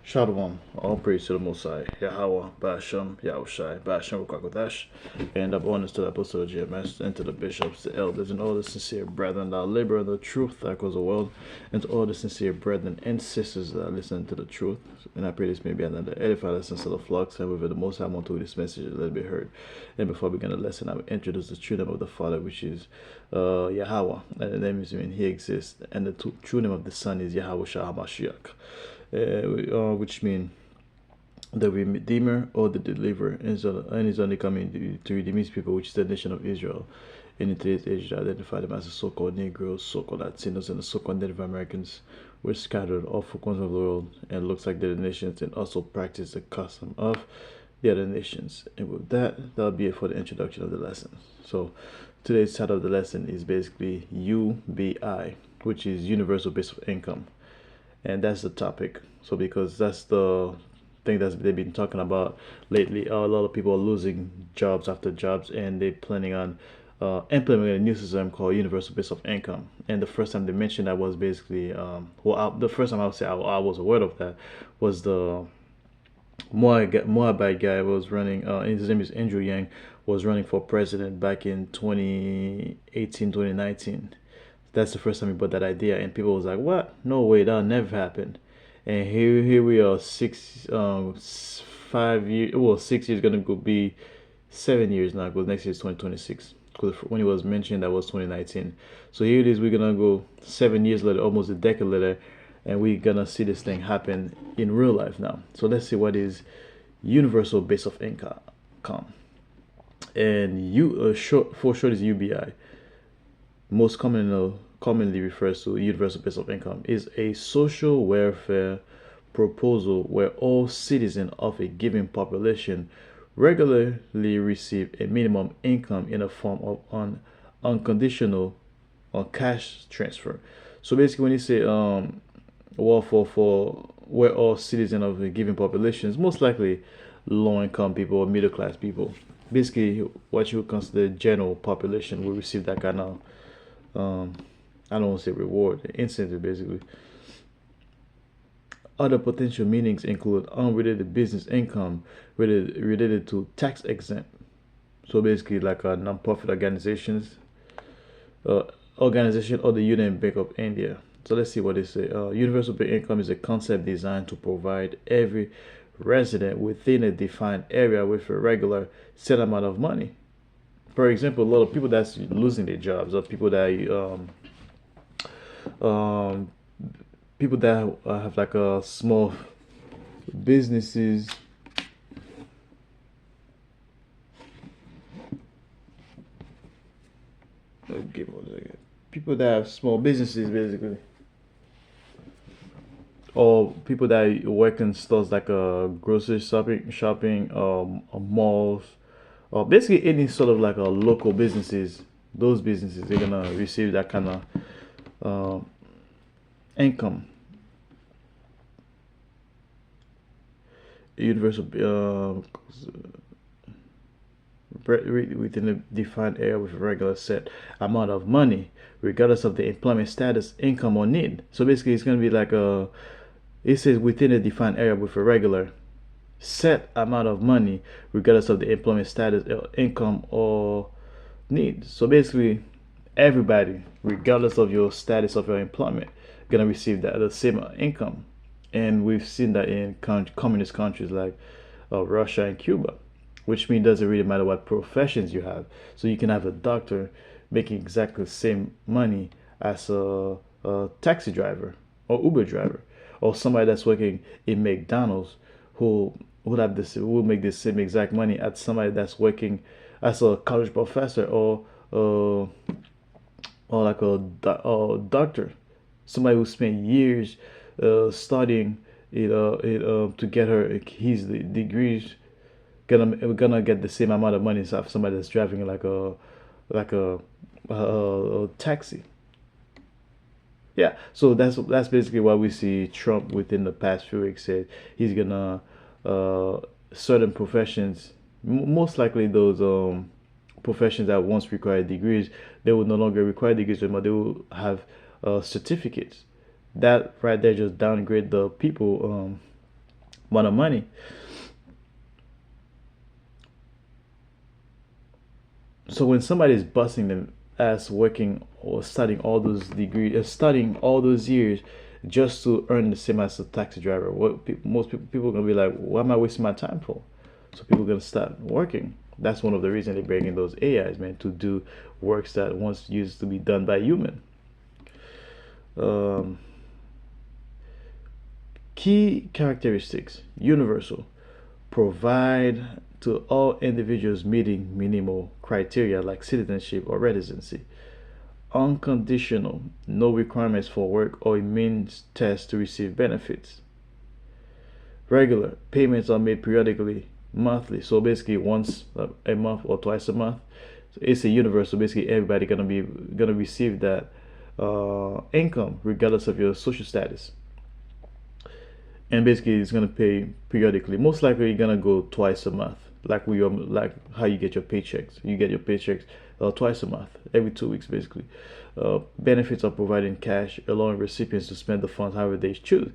Shalom, all praise to the Most High, Yahweh, Bashem, Yahushai, Bashem, Rukakodash, and up honors to the Apostle of GMS, and to the bishops, the elders, and all the sincere brethren that labor in the truth that goes the world, and to all the sincere brethren and sisters that listen to the truth. And I pray this may be another edify lesson to the flocks, and with the Most High, I want to this message, let it be heard. And before we begin the lesson, I will introduce the true name of the Father, which is Yahweh, and the name is when He exists, and the true name of the Son is Yahweh Shah HaMashiach, which means the Redeemer or the Deliverer, and is only coming to redeem His people, which is the nation of Israel. In today's age, they identify them as the so-called Negroes, so-called Latinos, and the so-called Native Americans were scattered all four corners of the world and looks like the nations, and also practice the custom of the other nations. And with that, that'll be it for the introduction of the lesson. So today's title of the lesson is basically U.B.I, which is Universal Basic Income, and that's the topic. So because that's the thing that they've been talking about lately, a lot of people are losing jobs after jobs, and they're planning on implementing a new system called Universal Basic Income. And the first time they mentioned that was basically, the first time I would say I was aware of that was the Moabite guy was running. His name is Andrew Yang, was running for president back in 2018, 2019. That's the first time he brought that idea, and people was like, "What? No way, that'll never happen." And here we are, 5 years. Well, 6 years gonna go be 7 years now, because next year is 2026. Because when it was mentioned, that was 2019. So here it is. We're gonna go 7 years later, almost a decade later, and we're gonna see this thing happen in real life now. So let's see what is universal base of income, and for short is UBI. Most commonly refers to universal basic income, is a social welfare proposal where all citizens of a given population regularly receive a minimum income in a form of unconditional or cash transfer. So basically, when you say welfare for where all citizens of a given population is most likely low income people or middle class people, basically what you would consider general population will receive that kind of um, I don't want to say reward, incentive basically. Other potential meanings include unrelated business income related to tax exempt. So basically, like non-profit organizations, uh, organization or the Union Bank of India. So let's see what they say. Universal basic income is a concept designed to provide every resident within a defined area with a regular set amount of money. For example, a lot of people that's losing their jobs, or um, people that have like a small businesses. Okay, people that have small businesses basically, or people that work in stores like grocery shopping, malls, or basically any sort of like a local businesses. Those businesses, they're gonna receive that kind of uh, income. Universal within a defined area with a regular set amount of money, regardless of the employment status, income, or need. So basically, it's going to be like it says within a defined area with a regular set amount of money, regardless of the employment status, income, or need. So basically, everybody, regardless of your status of your employment, gonna receive the same income. And we've seen that in communist countries like Russia and Cuba, which means it doesn't really matter what professions you have. So you can have a doctor making exactly the same money as a taxi driver or Uber driver, or somebody that's working in McDonald's who will make the same exact money as somebody that's working as a college professor, uh, or like a doctor, somebody who spent years studying to get his degrees, gonna get the same amount of money as somebody that's driving like a taxi. Yeah, so that's basically why we see Trump within the past few weeks said he's gonna uh, certain professions, most likely those professions that once required degrees, they will no longer require degrees anymore. They will have certificates. That right there just downgrade the people amount of money. So when somebody's busting them ass working or studying all those degrees, studying all those years just to earn the same as a taxi driver, what most people are gonna be like, what am I wasting my time for? So people are gonna start working. That's one of the reasons they bring in those AIs, man, to do works that once used to be done by human. Um, Key characteristics: universal, provide to all individuals meeting minimal criteria like citizenship or residency. Unconditional, no requirements for work or a means test to receive benefits. Regular, payments are made periodically, monthly. So basically once a month or twice a month. So it's a universal. Basically everybody gonna receive that income regardless of your social status. And basically it's gonna pay periodically. Most likely you're gonna go twice a month, like how you get your paychecks. You get your paychecks twice a month, every 2 weeks basically. Benefits are provided in cash, allowing recipients to spend the funds however they choose.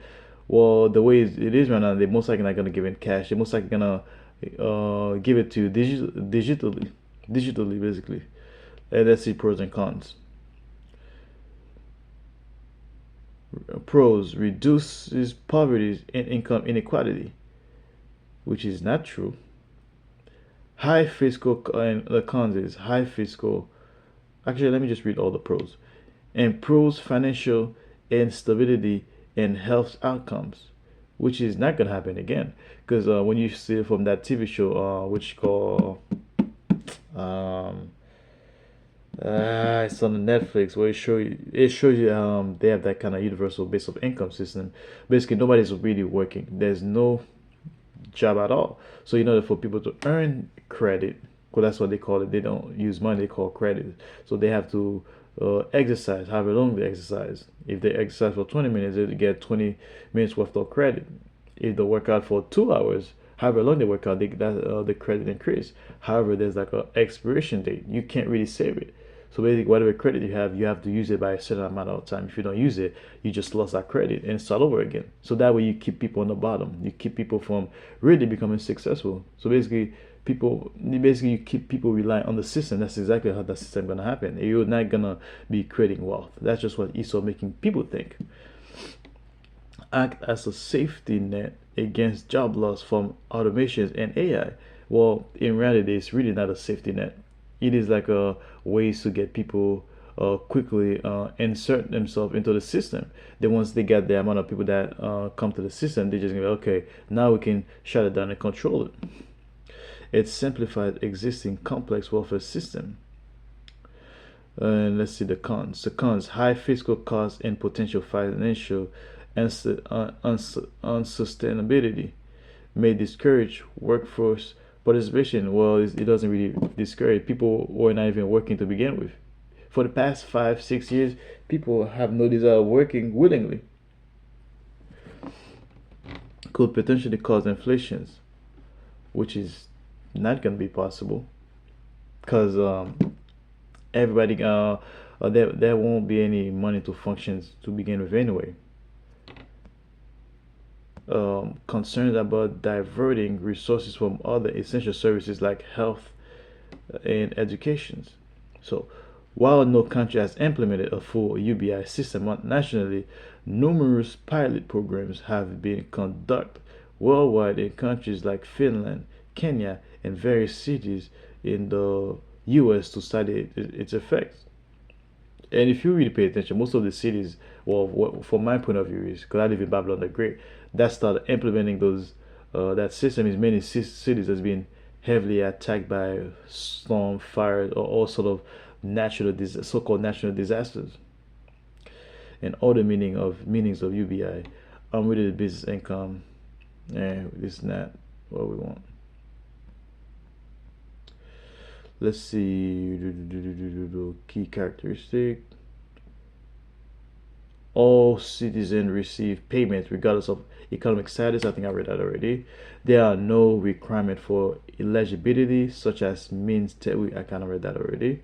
Well, the way it is right now, they're most likely not gonna give in cash. They're most likely gonna give it to you digitally basically. And let's see pros and cons. Pros: reduces poverty and income inequality, which is not true. High fiscal, and the cons is high fiscal. Actually, let me just read all the pros. Improves financial instability and health outcomes, which is not gonna happen again. Because when you see it from that TV show, which called um, it's on Netflix, where it shows you they have that kind of universal base of income system. Basically, nobody's really working. There's no job at all. So in order for people to earn credit, because that's what they call it, they don't use money, they call credit. So they have to exercise, however long they exercise. If they exercise for 20 minutes, they get 20 minutes worth of credit. If they work out for 2 hours, however long they work out, the credit increase. However, there's like a expiration date. You can't really save it. So basically, whatever credit you have to use it by a certain amount of time. If you don't use it, you just lost that credit and start over again. So that way, you keep people on the bottom. You keep people from really becoming successful. So basically, you keep people relying on the system. That's exactly how the system gonna happen. You're not gonna be creating wealth. That's just what Esau making people think. Act as a safety net against job loss from automations and AI. Well, in reality, it's really not a safety net. It is like a ways to get people quickly insert themselves into the system. Then once they get the amount of people that come to the system, they just go, okay, now we can shut it down and control it. It simplifies existing complex welfare system. And let's see the cons. The cons: high fiscal costs and potential financial unsustainability may discourage workforce participation. Well, it doesn't really discourage people who are not even working to begin with. For the past 5 6 years, people have no desire of working willingly. Could potentially cause inflations, which is not going to be possible because everybody there won't be any money to functions to begin with anyway. Concerns about diverting resources from other essential services like health and education. So, while no country has implemented a full UBI system nationally, numerous pilot programs have been conducted worldwide in countries like Finland, Kenya, and various cities in the US to study its effects. And if you really pay attention, most of the cities, well, from my point of view, is because I live in Babylon the Great, that started implementing those that system in many cities has been heavily attacked by storm, fires, or all sort of so-called natural disasters. And all the meanings of UBI, unrelated business income, this is not what we want. Let's see, key characteristic: all citizens receive payments regardless of economic status. I think I read that already. There are no requirement for eligibility, such as means. I kind of read that already.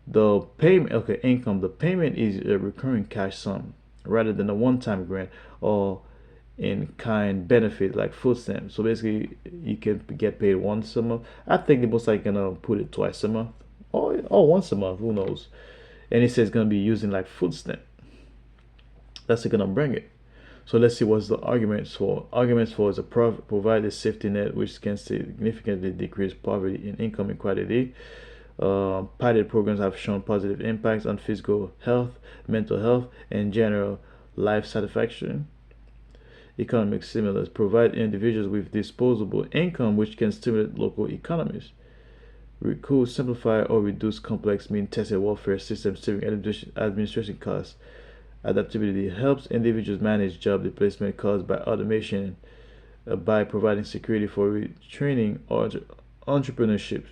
The payment, okay, income. The payment is a recurring cash sum rather than a one-time grant or in kind benefit like food stamps. So basically, you can get paid once a month. I think they most likely gonna put it twice a month, or once a month. Who knows? And it says it's gonna be using like food stamp. That's gonna bring it. So let's see what's the arguments for. Arguments for is a provide a safety net which can significantly decrease poverty and income inequality. Pilot programs have shown positive impacts on physical health, mental health, and general life satisfaction. Economic stimulus provide individuals with disposable income which can stimulate local economies. Could simplify or reduce complex mean-tested welfare systems, saving administration costs. Adaptability helps individuals manage job displacement caused by automation by providing security for retraining or entrepreneurship.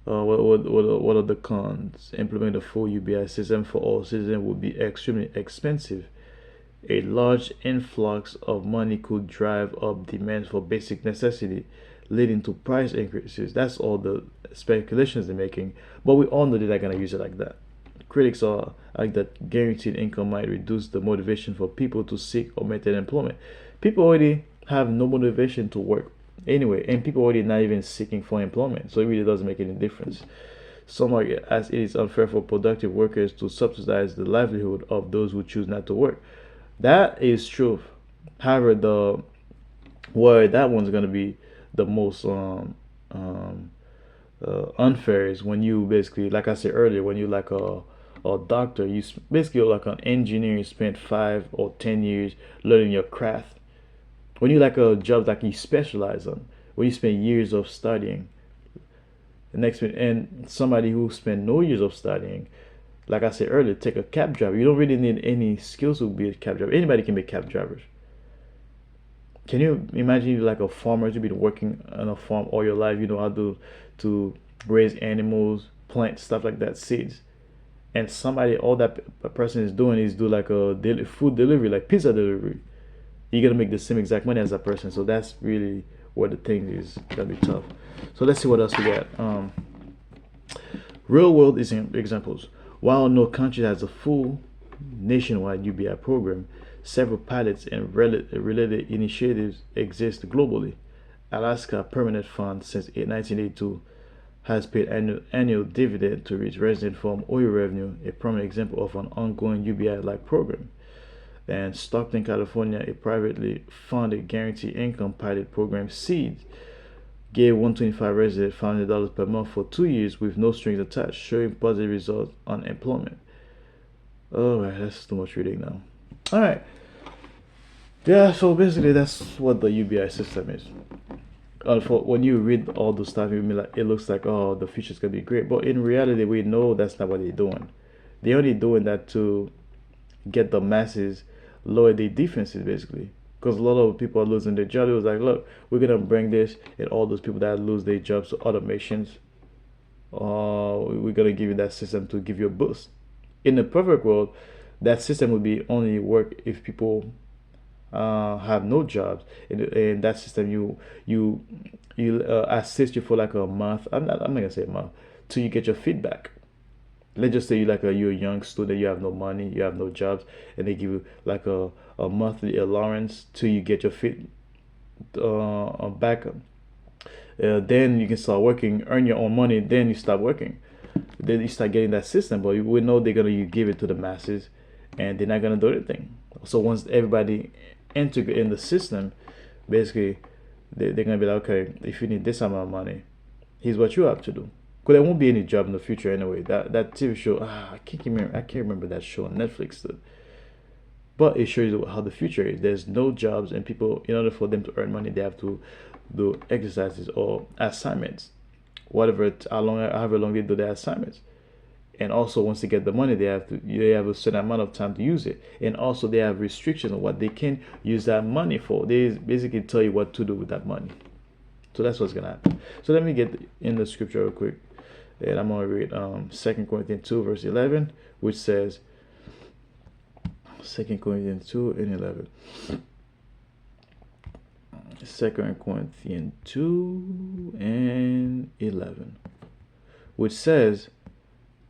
What are the cons? Implementing a full UBI system for all citizens would be extremely expensive. A large influx of money could drive up demand for basic necessity, leading to price increases. That's all the speculations they're making, but we all know they're not gonna use it like that. Critics are like that guaranteed income might reduce the motivation for people to seek or maintain employment. People already have no motivation to work anyway, and people already not even seeking for employment, so it really doesn't make any difference. Some argue as it is unfair for productive workers to subsidize the livelihood of those who choose not to work. That is true. However, the where that one's gonna be the most unfair is when you basically, like I said earlier, when you like a doctor, you basically like an engineer, you spent 5 or 10 years learning your craft. When you like a job like you specialize on, when you spend years of studying, the next and somebody who spent no years of studying, like I said earlier, take a cab driver. You don't really need any skills to be a cab driver. Anybody can be cab drivers. Can you imagine you like a farmer? You've been working on a farm all your life. You know how to raise animals, plant stuff like that, seeds. And somebody, all that person is doing is do like a food delivery, like pizza delivery. You're gonna make the same exact money as that person. So that's really where the thing is gonna be tough. So let's see what else we got. Real world examples. While no country has a full nationwide UBI program, several pilots and related initiatives exist globally. Alaska Permanent Fund since 1982 has paid annual dividend to its residents from oil revenue, a prominent example of an ongoing UBI-like program. And Stockton, California, a privately funded guaranteed income pilot program, SEED, gave 125 residents $500 per month for 2 years with no strings attached, showing positive results on employment. Alright, that's too much reading now. Alright. Yeah, so basically that's what the UBI system is. For when you read all the stuff, it looks like, oh, the future's gonna be great. But in reality, we know that's not what they're doing. They're only doing that to get the masses lower their defenses, basically. Because a lot of people are losing their job. It was like, look, we're gonna bring this, and all those people that lose their jobs to automations, we're gonna give you that system to give you a boost. In the perfect world, that system would be only work if people have no jobs. In that system, you assist you for like a month. I'm not gonna say a month till you get your feedback. Let's just say you're a young student, you have no money, you have no jobs, and they give you like a monthly allowance till you get your feet back. Then you can start working, earn your own money. Then you stop working. Then you start getting that system. But we know they're gonna you give it to the masses, and they're not gonna do anything. So once everybody integrate in the system, basically they're gonna be like, okay, if you need this amount of money, here's what you have to do. Because there won't be any job in the future anyway. That TV show, I can't remember that show on Netflix. But it shows you how the future is. There's no jobs, and people, in order for them to earn money, they have to do exercises or assignments, however long they do their assignments. And also, once they get the money, they have a certain amount of time to use it. And also, they have restrictions on what they can use that money for. They basically tell you what to do with that money. So that's what's gonna happen. So let me get in the scripture real quick, and I'm gonna read 2 Corinthians 2 verse 11, which says, 2 Corinthians 2 and 11. 2 Corinthians 2 and 11, which says,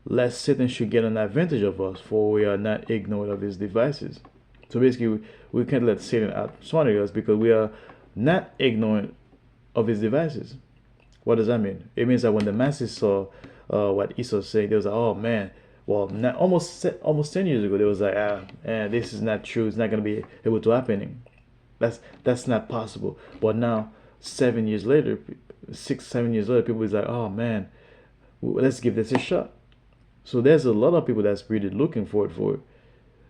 lest Satan should get an advantage of us, for we are not ignorant of his devices. So basically, we can't let Satan outsmart us because we are not ignorant of his devices. What does that mean? It means that when the masses saw what Esau said, they was like, "Oh man, well, not, almost 10 years ago, they was like, this is not true. It's not gonna be able to happening. That's not possible." But now, 7 years later, 6, 7 years later, people is like, "Oh man, let's give this a shot." So there's a lot of people that's really looking forward for it,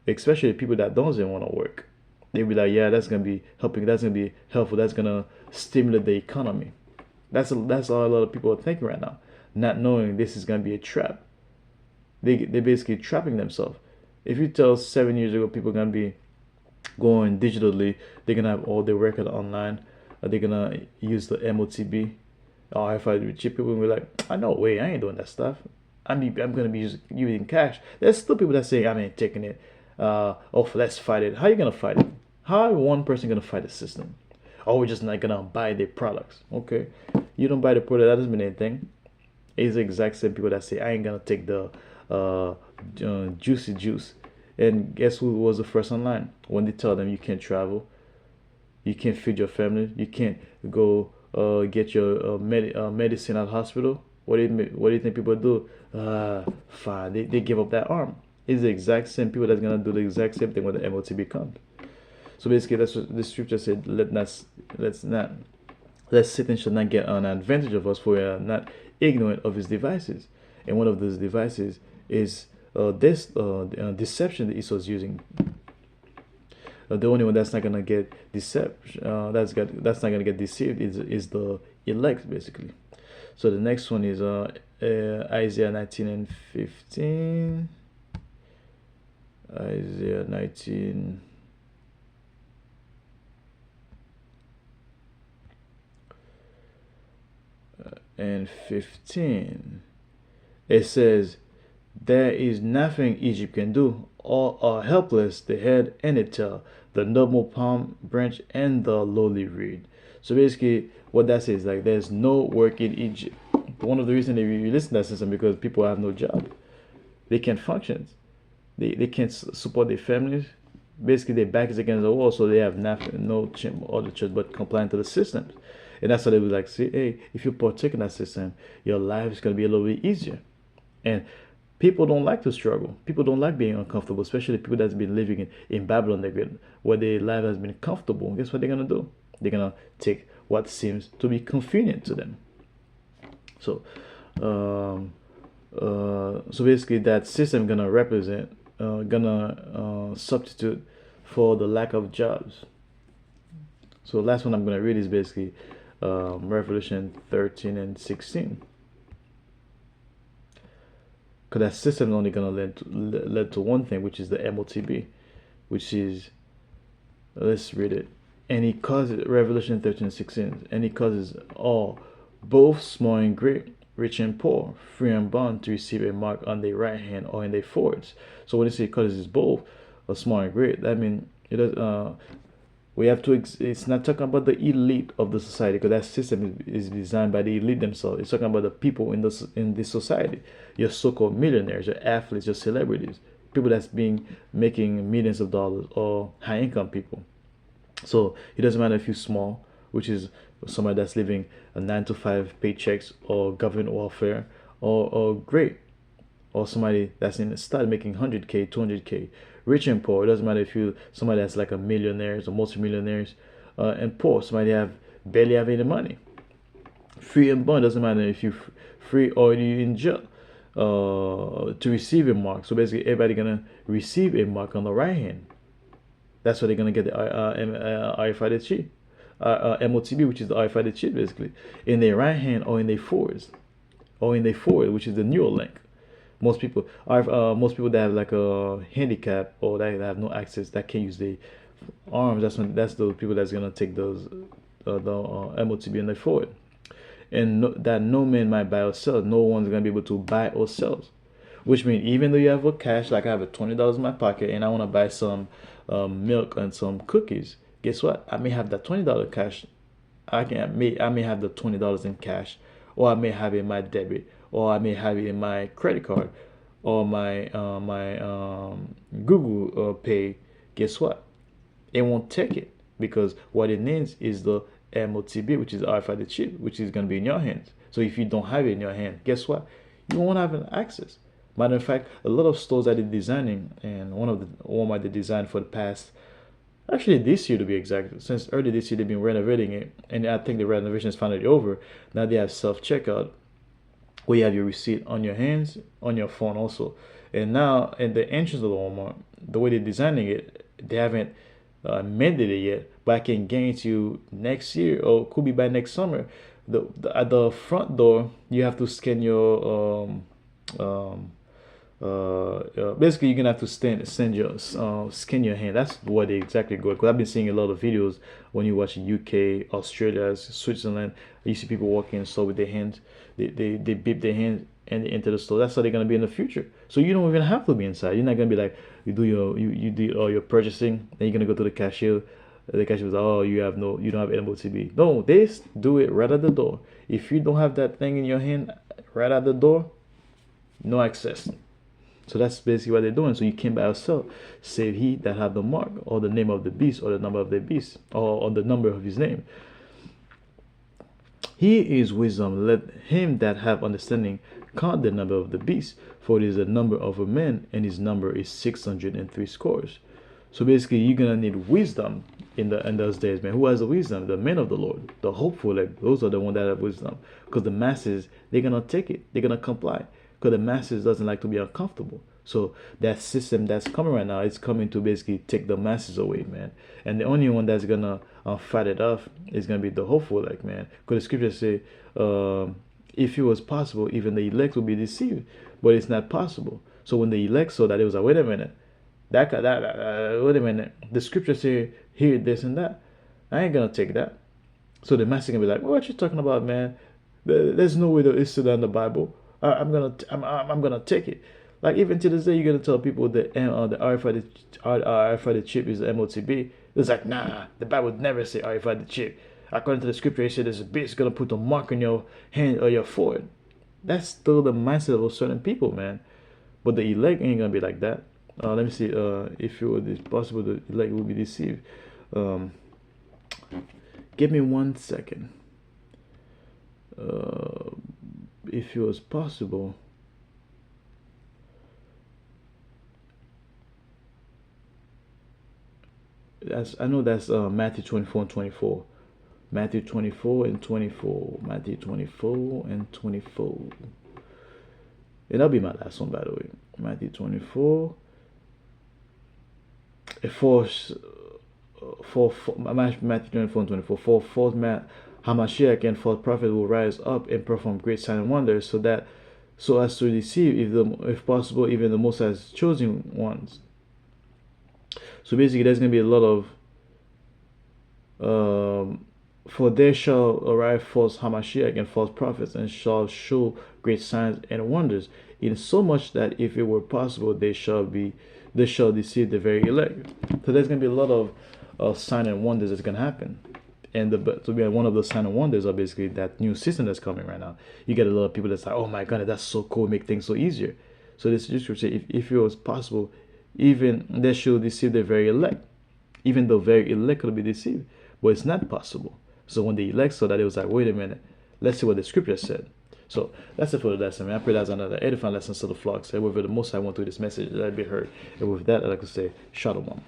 especially people that don't want to work. They be like, "Yeah, that's gonna be helping. That's gonna be helpful. That's gonna stimulate the economy." That's all a lot of people are thinking right now, not knowing this is gonna be a trap. They're basically trapping themselves. If you tell 7 years ago people are gonna be going digitally, they're gonna have all their record online, they're gonna use the MOTB or RFID chip, people will be like, "I know way, I ain't doing that stuff. I'm gonna be using cash." There's still people that say, "I ain't taking it. Oh, let's fight it." How are you gonna fight it? How one person gonna fight the system? Oh, we're just not gonna buy their products. Okay, you don't buy the product, that doesn't mean anything. It's the exact same people that say, "I ain't gonna take the juicy juice." And guess who was the first online when they tell them you can't travel, you can't feed your family, you can't go get your medicine at hospital? What do you think people do? Fine, they give up that arm. It's the exact same people that's gonna do the exact same thing when the MOTB comes. So basically, that's what the scripture said. Let's not let Satan should not get an advantage of us, for we are not ignorant of his devices. And one of those devices is this deception that Esau is using. The only one that's not gonna get deception, that's not gonna get deceived is the elect, basically. So the next one is Isaiah 19 and 15. Isaiah 19 and 15. It says, "There is nothing Egypt can do. All are helpless, the head and the tail, the noble palm branch and the lowly reed." So basically, what that says, like, there's no work in Egypt. One of the reasons they release that system because people have no job. They can't function. They can't support their families. Basically, their back is against the wall, so they have nothing, no other choice but complying to the systems. And that's why they was like, "See, hey, if you partake in that system, your life is gonna be a little bit easier." And people don't like to struggle. People don't like being uncomfortable, especially people that's been living in Babylon, where their life has been comfortable. Guess what they're gonna do? They're gonna take what seems to be convenient to them. So, so basically, that system gonna represent, gonna substitute for the lack of jobs. So, the last one I'm gonna read is basically Revelation 13 and 16. Because that system is only going to lead to one thing, which is the MOTB, which is, let's read it. "And he causes," Revelation 13 and 16, "and he causes all, both small and great, rich and poor, free and bond, to receive a mark on their right hand or in their foreheads." So when you say causes both, small and great, that means it does. We have to. It's not talking about the elite of the society, because that system is designed by the elite themselves. It's talking about the people in this society, your so-called millionaires, your athletes, your celebrities, people that's being making millions of dollars, or high-income people. So it doesn't matter if you're small, which is somebody that's living a 9 to 5 paychecks or government welfare, or great, or somebody that's in start making 100K, 200K, rich and poor. It doesn't matter if you somebody that's like a millionaires or multimillionaires, and poor, somebody have barely have any money. Free and bond, doesn't matter if you free or you in jail, to receive a mark. So basically, everybody gonna receive a mark on the right hand. That's where they're gonna get the RFID chip, MOTB, which is the RFID chip, basically, in their right hand or in their foreheads, which is the neural link. Most people that have like a handicap, or that have no access, that can't use their arms, that's those people that's gonna take those the MOTB in their forehead. And that no man might buy or sell. No one's gonna be able to buy or sell. Which means, even though you have a cash, like I have a $20 in my pocket, and I want to buy some milk and some cookies, guess what? I may have that $20 cash. I may have the $20 in cash, or I may have it in my debit, or I may have it in my credit card, or my Google Pay. Guess what? it won't take it, because what it needs is the MOTB, which is RFID chip, which is going to be in your hands. So if you don't have it in your hand, guess what? You won't have an access. Matter of fact, a lot of stores that they're designing, and one of the Walmart they designed for the past, actually this year to be exact, since early this year they've been renovating it, and I think the renovation is finally over. Now they have self-checkout, where you have your receipt on your hands, on your phone also. And now in the entrance of the Walmart, the way they're designing it, they haven't amended it yet, but I can guarantee you next year, or could be by next summer, at the front door you have to scan your basically you're gonna have to scan your hand. That's what they exactly go, because I've been seeing a lot of videos when you watch UK, Australia, Switzerland. You see people walking in the store with their hands, they beep their hands and they enter the store. That's how they're gonna be in the future. So you don't even have to be inside. You're not gonna be like, you do all your purchasing, then you're gonna go to the cashier. The cashier was like, oh, you don't have MOTB. No, they do it right at the door. If you don't have that thing in your hand right at the door, no access. So that's basically what they're doing. So you can't by yourself, save he that have the mark, or the name of the beast, or the number of the beast, or the number of his name. He is wisdom. Let him that have understanding count the number of the beast, for it is the number of a man, and his number is 603 scores. So basically, you're gonna need wisdom in those days, man. Who has the wisdom? The men of the Lord, the hopeful. Like those are the ones that have wisdom, because the masses, they're gonna take it, they're gonna comply, because the masses doesn't like to be uncomfortable. So that system that's coming right now, it's coming to basically take the masses away, man. And the only one that's gonna fight it off is gonna be the hopeful, like, man. Because the scriptures say, if it was possible, even the elect would be deceived, but it's not possible. So when the elect saw that, it was like, wait a minute, wait a minute. The scriptures say here, this and that. I ain't gonna take that. So the master can be like, well, what you talking about, man? There's no way that it's still in the Bible. I'm gonna take it. Like even to this day, you're gonna tell people that the RFID chip is the MOTB. It's like, nah, the Bible would never say RFID chip. According to the scripture, it said there's a beast gonna put a mark on your hand or your forehead. That's still the mindset of certain people, man. But the elect ain't gonna be like that. Let me see. If it was possible, the elect will be deceived. Give me 1 second. If it was possible. I know that's Matthew 24 and 24. Matthew 24 and 24. Matthew 24 and 24. And that'll be my last one, by the way. Matthew 24. Matthew 24 and 24. For false Hamashiach and false prophet will rise up and perform great signs and wonders, so as to deceive, if possible, even the Most High's chosen ones. So basically, there's going to be a lot of, for there shall arise false Hamashiach and false prophets, and shall show great signs and wonders, in so much that if it were possible, they shall deceive the very elect. So there's going to be a lot of signs and wonders that's going to happen. And to be one of those signs and wonders are basically that new system that's coming right now. You get a lot of people that's like, oh my God, that's so cool, make things so easier. So this scripture say, if it was possible, even they should deceive the very elect. Even the very elect could be deceived, but it's not possible. So when the elect saw that, it was like, wait a minute, let's see what the scripture said. So that's it for the lesson, man. I pray that's another edifying lesson to the flock. So with the most I want to this message that I be heard. And with that, I'd like to say, Shalom.